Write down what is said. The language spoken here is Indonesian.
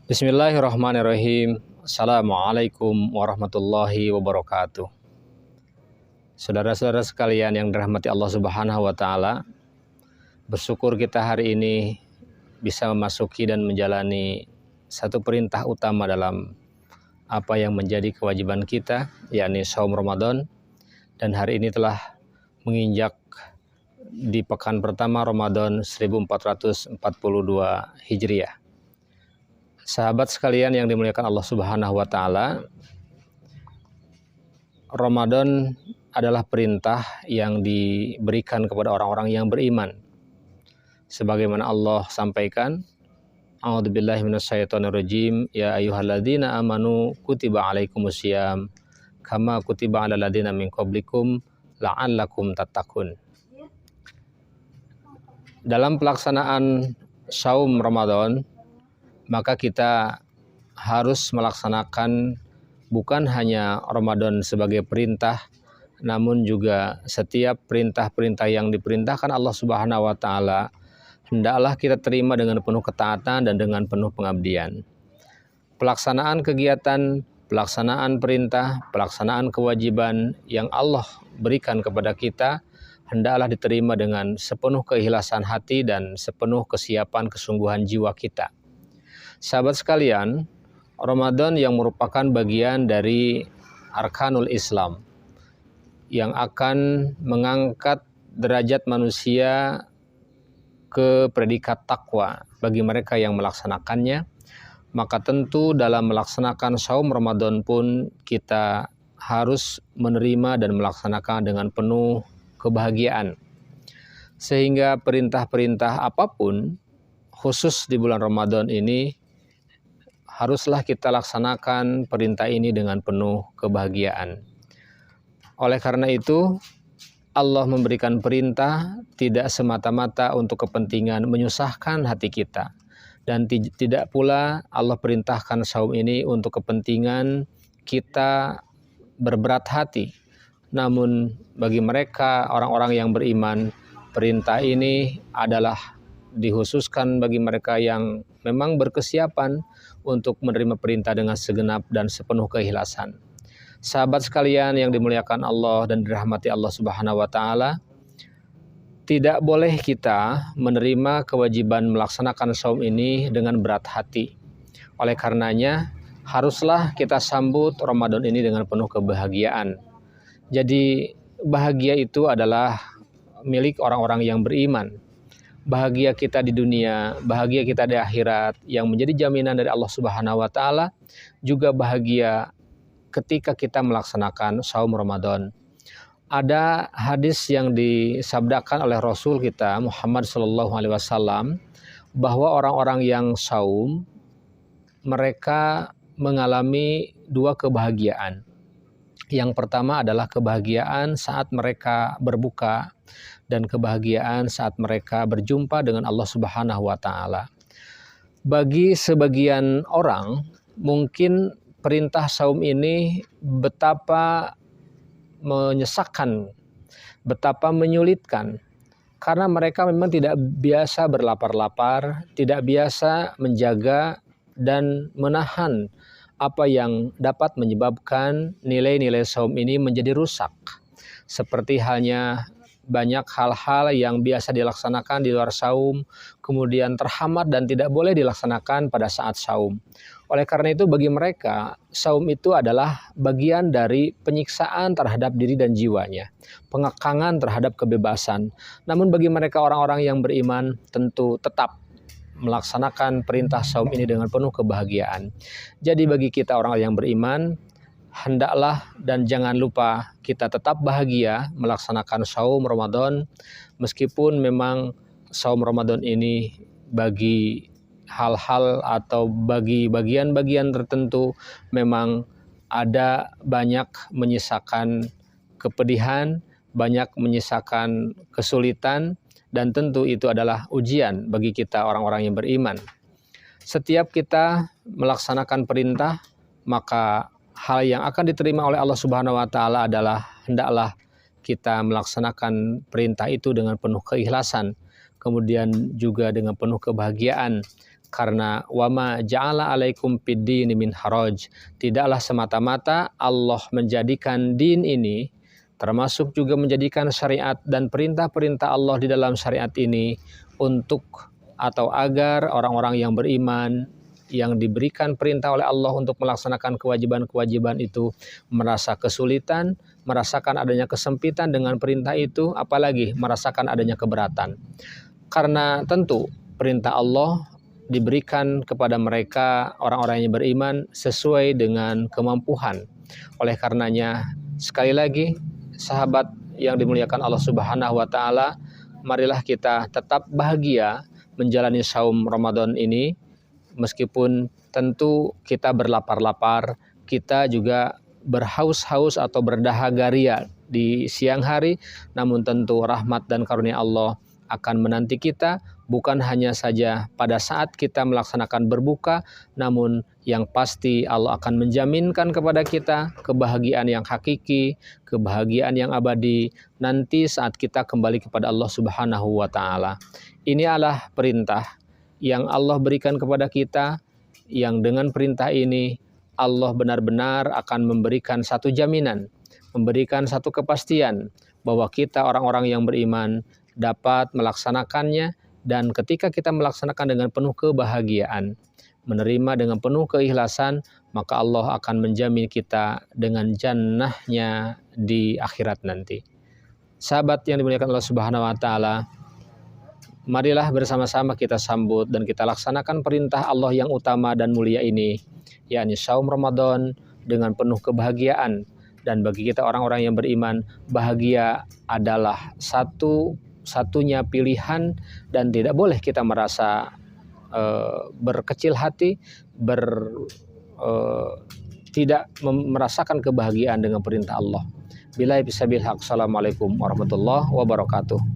Bismillahirrahmanirrahim. Assalamualaikum warahmatullahi wabarakatuh. Saudara-saudara sekalian yang dirahmati Allah Subhanahu wa taala, bersyukur kita hari ini bisa memasuki dan menjalani satu perintah utama dalam apa yang menjadi kewajiban kita, yakni saum Ramadan, dan hari ini telah menginjak di pekan pertama Ramadan 1442 Hijriah. Sahabat sekalian yang dimuliakan Allah Subhanahu wa taala, Ramadan adalah perintah yang diberikan kepada orang-orang yang beriman. Sebagaimana Allah sampaikan, A'udzubillahi minasyaitonirrajim, ya ayyuhalladzina amanu kutiba alaikumusiyam kama kutiba alal ladzina min qablikum la'allakum tattaqun. Dalam pelaksanaan saum Ramadan, maka kita harus melaksanakan bukan hanya Ramadan sebagai perintah, namun juga setiap perintah-perintah yang diperintahkan Allah Subhanahu wa taala hendaklah kita terima dengan penuh ketaatan dan dengan penuh pengabdian. Pelaksanaan kegiatan, pelaksanaan perintah, pelaksanaan kewajiban yang Allah berikan kepada kita hendaklah diterima dengan sepenuh keikhlasan hati dan sepenuh kesiapan kesungguhan jiwa kita. Sahabat sekalian, Ramadan yang merupakan bagian dari arkanul Islam yang akan mengangkat derajat manusia ke predikat takwa bagi mereka yang melaksanakannya, maka tentu dalam melaksanakan saum Ramadan pun kita harus menerima dan melaksanakan dengan penuh kebahagiaan. Sehingga perintah-perintah apapun khusus di bulan Ramadan ini haruslah kita laksanakan perintah ini dengan penuh kebahagiaan. Oleh karena itu, Allah memberikan perintah tidak semata-mata untuk kepentingan menyusahkan hati kita. Dan tidak pula Allah perintahkan saum ini untuk kepentingan kita berberat hati. Namun bagi mereka, orang-orang yang beriman, perintah ini adalah dikhususkan bagi mereka yang memang berkesiapan untuk menerima perintah dengan segenap dan sepenuh keikhlasan. Sahabat sekalian yang dimuliakan Allah dan dirahmati Allah Subhanahu wa taala, tidak boleh kita menerima kewajiban melaksanakan saum ini dengan berat hati. Oleh karenanya, haruslah kita sambut Ramadan ini dengan penuh kebahagiaan. Jadi, bahagia itu adalah milik orang-orang yang beriman. Bahagia kita di dunia, bahagia kita di akhirat yang menjadi jaminan dari Allah Subhanahu wa taala, juga bahagia ketika kita melaksanakan saum Ramadan. Ada hadis yang disabdakan oleh Rasul kita Muhammad sallallahu alaihi wasallam bahwa orang-orang yang saum mereka mengalami dua kebahagiaan. Yang pertama adalah kebahagiaan saat mereka berbuka dan kebahagiaan saat mereka berjumpa dengan Allah Subhanahu wa taala. Bagi sebagian orang, mungkin perintah saum ini betapa menyesakkan, betapa menyulitkan, karena mereka memang tidak biasa berlapar-lapar, tidak biasa menjaga dan menahan apa yang dapat menyebabkan nilai-nilai saum ini menjadi rusak. Seperti halnya banyak hal-hal yang biasa dilaksanakan di luar saum, kemudian terhambat dan tidak boleh dilaksanakan pada saat saum. Oleh karena itu bagi mereka, saum itu adalah bagian dari penyiksaan terhadap diri dan jiwanya, pengekangan terhadap kebebasan. Namun bagi mereka orang-orang yang beriman tentu tetap melaksanakan perintah saum ini dengan penuh kebahagiaan. Jadi bagi kita orang yang beriman, hendaklah dan jangan lupa kita tetap bahagia melaksanakan saum Ramadan, meskipun memang saum Ramadan ini bagi hal-hal atau bagi bagian-bagian tertentu memang ada banyak menyisakan kepedihan, banyak menyisakan kesulitan, dan tentu itu adalah ujian bagi kita orang-orang yang beriman. Setiap kita melaksanakan perintah, maka hal yang akan diterima oleh Allah Subhanahu wa taala adalah hendaklah kita melaksanakan perintah itu dengan penuh keikhlasan, kemudian juga dengan penuh kebahagiaan. Karena wama ja'ala alaikum fiddini min haraj, tidaklah semata-mata Allah menjadikan din ini, termasuk juga menjadikan syariat dan perintah-perintah Allah di dalam syariat ini untuk atau agar orang-orang yang beriman yang diberikan perintah oleh Allah untuk melaksanakan kewajiban-kewajiban itu merasa kesulitan, merasakan adanya kesempitan dengan perintah itu, apalagi merasakan adanya keberatan. Karena tentu perintah Allah diberikan kepada mereka orang-orang yang beriman sesuai dengan kemampuan. Oleh karenanya, sekali lagi sahabat yang dimuliakan Allah Subhanahu wa taala, marilah kita tetap bahagia menjalani saum Ramadan ini, meskipun tentu kita berlapar-lapar, kita juga berhaus-haus atau berdahagaria di siang hari, namun tentu rahmat dan karunia Allah akan menanti kita, bukan hanya saja pada saat kita melaksanakan berbuka, namun yang pasti Allah akan menjaminkan kepada kita kebahagiaan yang hakiki, kebahagiaan yang abadi nanti saat kita kembali kepada Allah Subhanahu wa taala. Ini adalah perintah yang Allah berikan kepada kita, yang dengan perintah ini Allah benar-benar akan memberikan satu jaminan, memberikan satu kepastian bahwa kita orang-orang yang beriman dapat melaksanakannya, dan ketika kita melaksanakan dengan penuh kebahagiaan, menerima dengan penuh keikhlasan, maka Allah akan menjamin kita dengan jannahnya di akhirat nanti. Sahabat yang dimuliakan Allah Subhanahu wa taala, marilah bersama-sama kita sambut dan kita laksanakan perintah Allah yang utama dan mulia ini, yakni saum Ramadan dengan penuh kebahagiaan. Dan bagi kita orang-orang yang beriman, bahagia adalah satu-satunya pilihan, dan tidak boleh kita merasa berkecil hati, tidak merasakan kebahagiaan dengan perintah Allah. Billahi bisabil haq. Assalamualaikum warahmatullahi wabarakatuh.